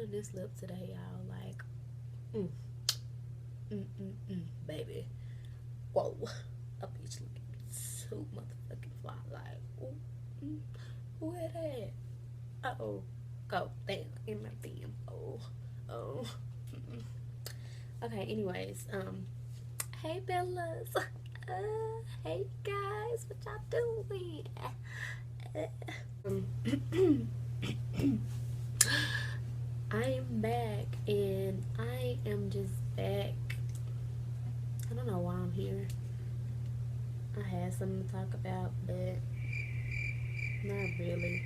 burning this lip today, y'all. Like, baby. Whoa. A bitch looking too motherfucking fly. Like, who had that? Uh-oh. Go. Damn. In my damn. Oh. Okay, anyways. Hey, Bellas. Hey, guys. What y'all doing? I am back, and I am just back. I don't know why I'm here. I had something to talk about, but not really.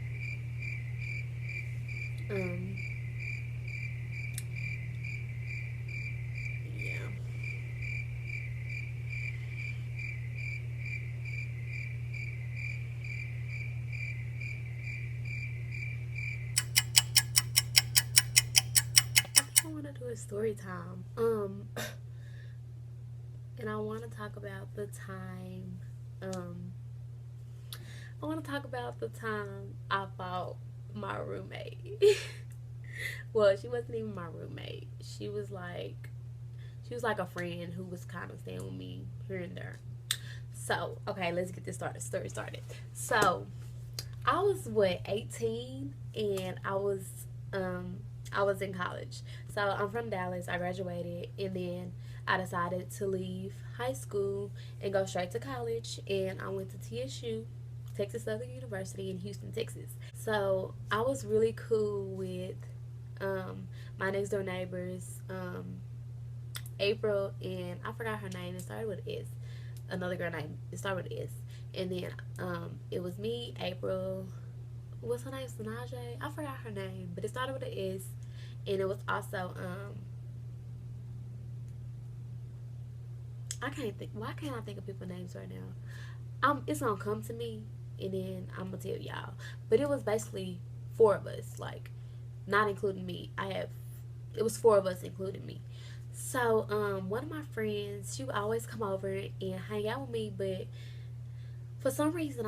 Yeah. I want to do a story time. And I want to talk about the time. I want to talk about the time I fought my roommate. Well, she wasn't even my roommate. She was like a friend who was kind of staying with me here and there. So, okay, let's get this story started. So, I was 18, and I was in college. So I'm from Dallas. I graduated, and then I decided to leave high school and go straight to college, and I went to TSU, Texas Southern University in Houston, Texas. So I was really cool with my next door neighbors, April, and I forgot her name. It started with S. Another girl name. It started with S. And then it was me, April. What's her name? Sanaje? I forgot her name, but it started with an S. And it was also I can't think. Why can't I think of people's names right now? It's gonna come to me, and then I'm gonna tell y'all. But it was basically four of us, like not including me. It was four of us, including me. So one of my friends, she would always come over and hang out with me, but for some reason,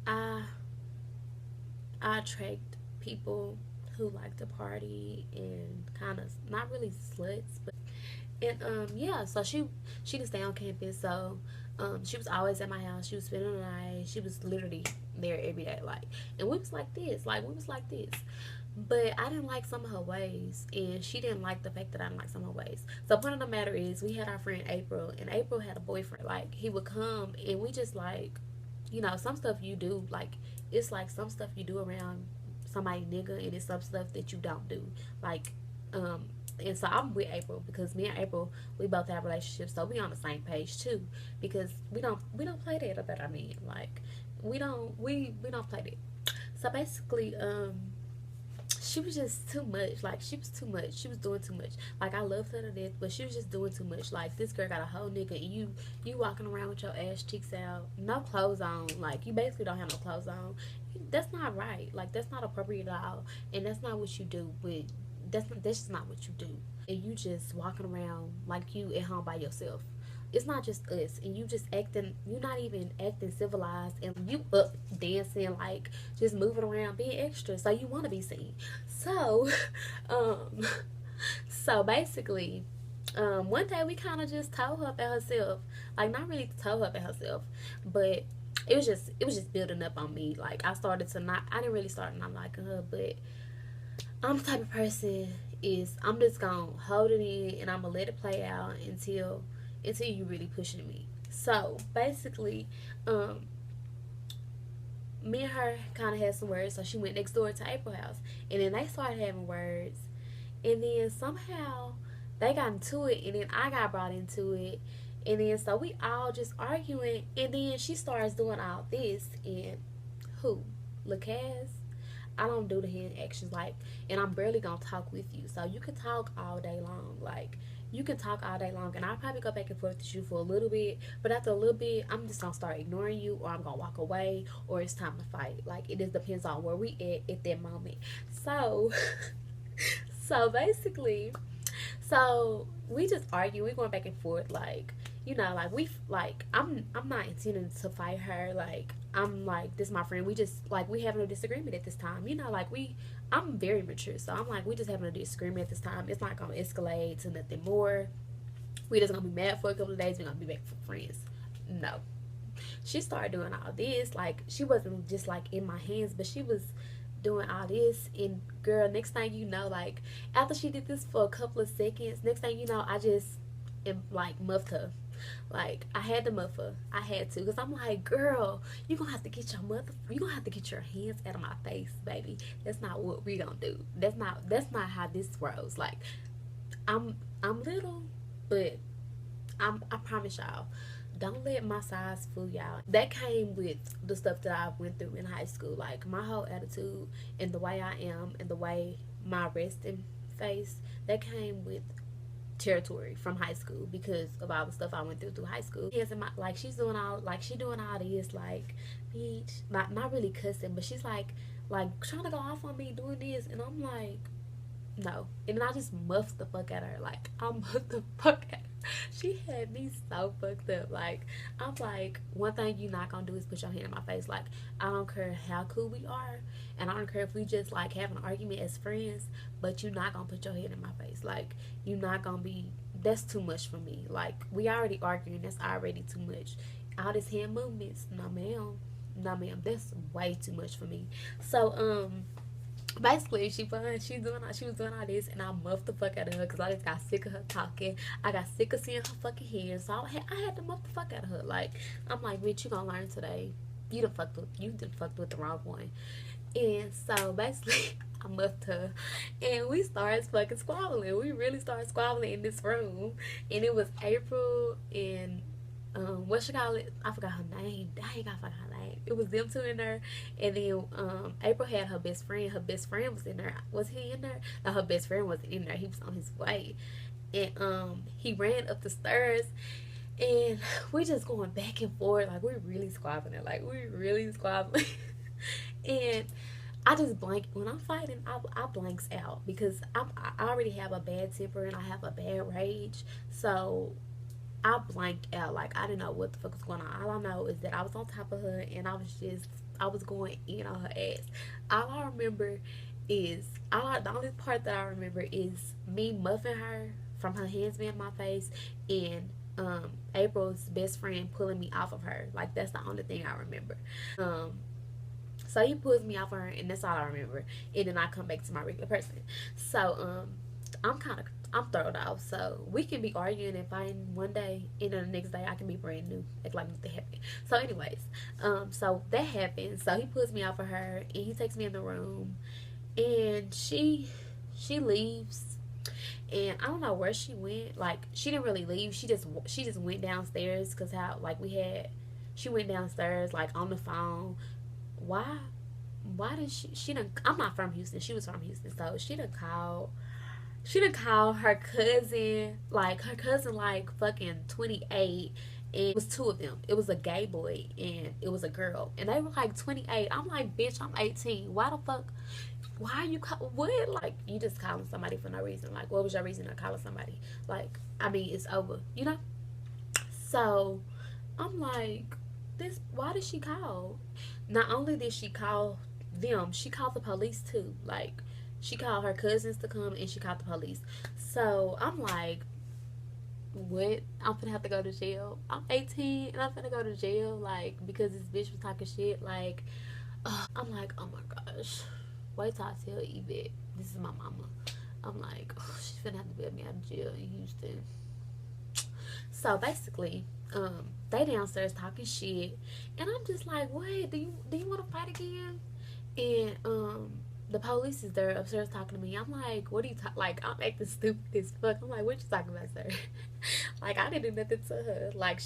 I attract people who like to party and kind of not really sluts, but and yeah. So she didn't stay on campus, so she was always at my house. She was spending the night. She was literally there every day, like, and we was like this. But I didn't like some of her ways, and she didn't like the fact that I didn't like some of her ways. So, point of the matter is, we had our friend April, and April had a boyfriend. Like, he would come, and we just, like, some stuff you do, like, it's like some stuff you do around somebody nigga, and it's some stuff that you don't do. Like, and so I'm with April because me and April, we both have relationships, so we on the same page too. Because we don't play that about our men. Like, we don't play that. So basically, she was just too much. Like, she was too much. She was doing too much. Like, I loved her to death, but she was just doing too much. Like, this girl got a whole nigga, and you walking around with your ass cheeks out, no clothes on. Like, you basically don't have no clothes on. That's not right. Like, that's not appropriate at all, and that's not what you do with. That's just not what you do. And you just walking around like you at home by yourself. It's not just us, and you just acting. You're not even acting civilized, and you up dancing, like just moving around, being extra. So you want to be seen. So, um, so basically, one day we kind of just told her about herself. Like, not really told her about herself, but it was just building up on me. Like, I didn't really start not liking her, but I'm the type of person is I'm just gonna hold it in, and I'm gonna let it play out until you really pushing me. So basically, me and her kind of had some words, so she went next door to April's house, and then they started having words, and then somehow they got into it, and then I got brought into it, and then so we all just arguing, and then she starts doing all this, and who? LaCaz? I don't do the hand actions, like, and I'm barely gonna talk with you. So you can talk all day long, like, you can talk all day long, and I'll probably go back and forth with you for a little bit, but after a little bit, I'm just gonna start ignoring you, or I'm gonna walk away, or it's time to fight. Like, it just depends on where we at that moment. So, so basically, so we just argue, we going back and forth, like, you know, like I'm not intending to fight her. Like I'm like, this is my friend. We just like we having a disagreement at this time. You know, like I'm very mature, so I'm like we just having a disagreement at this time. It's not gonna escalate to nothing more. We just gonna be mad for a couple of days. We're gonna be back for friends. No, she started doing all this. Like she wasn't just like in my hands, but she was doing all this. And girl, next thing you know, like after she did this for a couple of seconds, next thing you know, I just like muffed her. Like I had to muff her. I had to, because I'm like, girl, you gonna have to get your mother. You gonna have to get your hands out of my face, baby. That's not what we gonna do. That's not how this rolls. Like I'm little, but I promise y'all, don't let my size fool y'all. That came with the stuff that I went through in high school. Like my whole attitude and the way I am and the way my resting face, that came with territory from high school because of all the stuff I went through high school. Like she doing all this, like, bitch, not really cussing, but she's like trying to go off on me doing this, and I'm like, no. And then I just muffed the fuck at her. Like, I muffed the fuck at her. She had me so fucked up. Like, I'm like, one thing you not gonna do is put your hand in my face. Like, I don't care how cool we are, and I don't care if we just like have an argument as friends, but you not gonna put your hand in my face. Like, you not gonna be, that's too much for me. Like, we already arguing, that's already too much. All this hand movements, no ma'am. No ma'am, that's way too much for me. So, basically she was doing all this, and I muffed the fuck out of her because I just got sick of her talking. I got sick of seeing her fucking hands, so I had to muff the fuck out of her. Like, I'm like, bitch, you gonna learn today. You done fucked with the wrong one. And so basically I muffed her, and we started fucking squabbling. We really started squabbling in this room, and it was April and what she call it? I forgot her name. Dang, I forgot her name. It was them two in there, and then April had her best friend. Her best friend was in there. Was he in there? No, her best friend wasn't in there. He was on his way, and he ran up the stairs, and we just going back and forth, like we really squabbling, and I just blank when I'm fighting. I blanks out because I already have a bad temper and I have a bad rage, so I blanked out. Like, I didn't know what the fuck was going on. All I know is that I was on top of her, and I was going in on her ass. All I remember is, the only part that I remember is me muffing her from her hands being in my face, and April's best friend pulling me off of her. Like, that's the only thing I remember. So he pulls me off of her, and that's all I remember. And then I come back to my regular person. So, I'm thrown off. So we can be arguing and fighting one day, and then the next day I can be brand new, like nothing happened. So anyways, so that happened. So he puts me off of her, and he takes me in the room, and she leaves, and I don't know where she went. Like, she didn't really leave. She just went downstairs, because she went downstairs like on the phone. Why did she didn't, I'm not from Houston. She was from Houston, so she didn't call her cousin, like fucking 28, and it was two of them. It was a gay boy and it was a girl, and they were like 28. I'm like, bitch, I'm 18. Why the fuck? Why are you what? Like, you just calling somebody for no reason. Like, what was your reason to calling somebody? Like, I mean, it's over, you know? So I'm like, why did she call? Not only did she call them, she called the police too. Like, she called her cousins to come, and she called the police. So I'm like, what? I'm finna have to go to jail. I'm 18 and I'm finna go to jail, like, because this bitch was talking shit. Like, I'm like, oh my gosh. Wait till I tell Yvette this is my mama. I'm like, oh, she's finna have to bail me out of jail in Houston. So basically, they downstairs talking shit, and I'm just like, wait, do you want to fight again? And the police is there upstairs talking to me. I'm like, what are you like, I'm acting stupid as fuck. I'm like, what you talking about, sir? Like, I didn't do nothing to her. Like,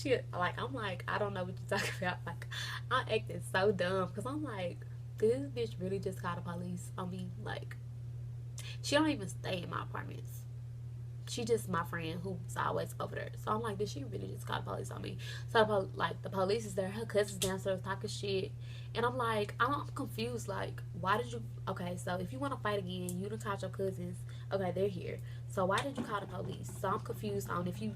I'm like, I don't know what you talking about. Like, I acted so dumb, because I'm like, this bitch really just called the police on me. Like, she don't even stay in my apartments. she just my friend who's always over there. So I'm like, did she really just call the police on me? So like the police is there, her cousin's downstairs talking shit, and I'm like, I'm confused. Like, why did you? Okay, so if you want to fight again, you done called your cousins. Okay, they're here. So why did you call the police? So I'm confused on if you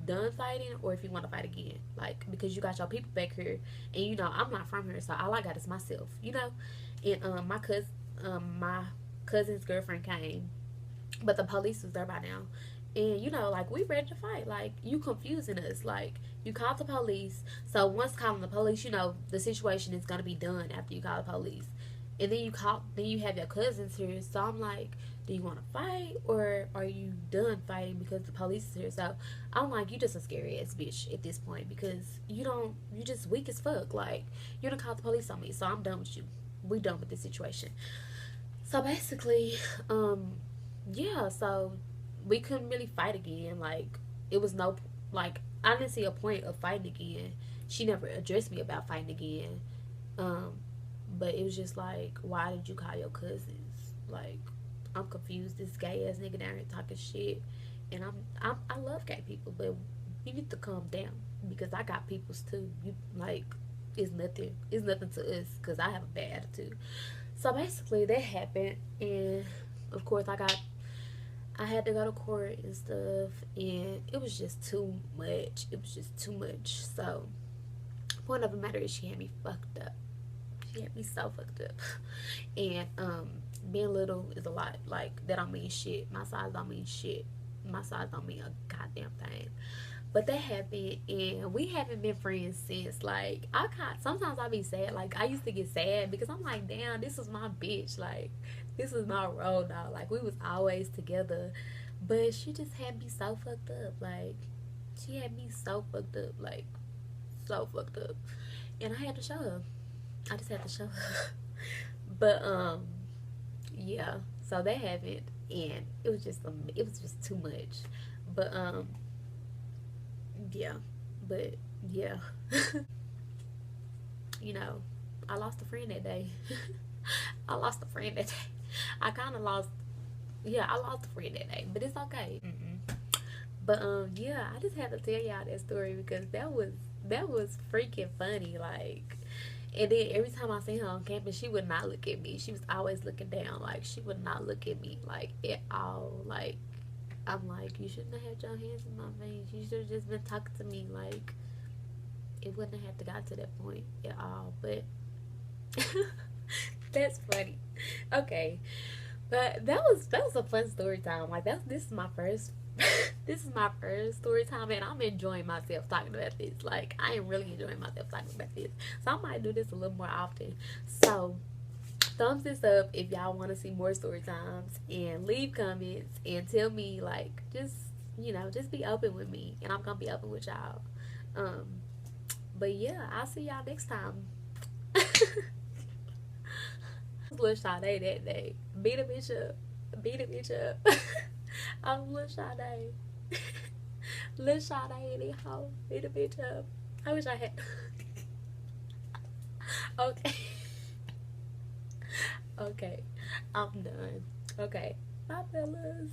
done fighting or if you want to fight again. Like, because you got your people back here, and you know I'm not from here, so all I got is myself. You know, and my cousin's girlfriend came, but the police was there by now. And you know, like, we ready to fight. Like, you confusing us. Like, you called the police. So once calling the police, you know the situation is gonna be done after you call the police. And then you have your cousins here. So I'm like, do you want to fight or are you done fighting because the police is here? So I'm like, you just a scary ass bitch at this point because you just weak as fuck. Like, you done called the police on me. So I'm done with you. We done with this situation. So basically, yeah, so we couldn't really fight again. Like, it was no, like, I didn't see a point of fighting again. She never addressed me about fighting again. Um, but it was just like, why did you call your cousins? Like, I'm confused. This gay ass nigga down here talking shit, and I love gay people, but you need to calm down because I got peoples too. You like, it's nothing to us because I have a bad attitude. So basically, that happened, and of course, I had to go to court and stuff, and it was just too much. It was just too much. So, point of the matter is, she had me fucked up. She had me so fucked up, and being little is a lot. Like, that don't mean shit. My size don't mean shit. My size don't mean a goddamn thing. But that happened, and we haven't been friends since. Like, sometimes I be sad. Like, I used to get sad because I'm like, damn, this was my bitch. Like, this was my road dog. Like, we was always together, but she just had me so fucked up. Like, she had me so fucked up. Like, so fucked up, and I had to show her. I just had to show her. But yeah. So that happened, and it was just too much. But yeah, but yeah. You know, I lost a friend that day. I lost a friend that day. I kind of lost, yeah, I lost a friend that day, but it's okay. But yeah, I just had to tell y'all that story because that was freaking funny. Like, and then every time I seen her on campus, she would not look at me. She was always looking down. Like, she would not look at me, like, at all. Like, I'm like, you shouldn't have had your hands in my veins. You should have just been talking to me. Like, it wouldn't have to got to that point at all. But that's funny. Okay, but that was a fun story time. Like, this is my first. This is my first story time, and I'm enjoying myself talking about this. Like, I am really enjoying myself talking about this. So I might do this a little more often. So thumbs this up if y'all want to see more story times, and leave comments and tell me, like, just, you know, just be open with me, and I'm gonna be open with y'all. But yeah, I'll see y'all next time. Little Sade that day. Beat a bitch up. Beat a bitch up. I'm Lil Sade. Lil Sade anyhow. Beat a bitch up. I wish I had. Okay. Okay. I'm done. Okay. Bye, fellas.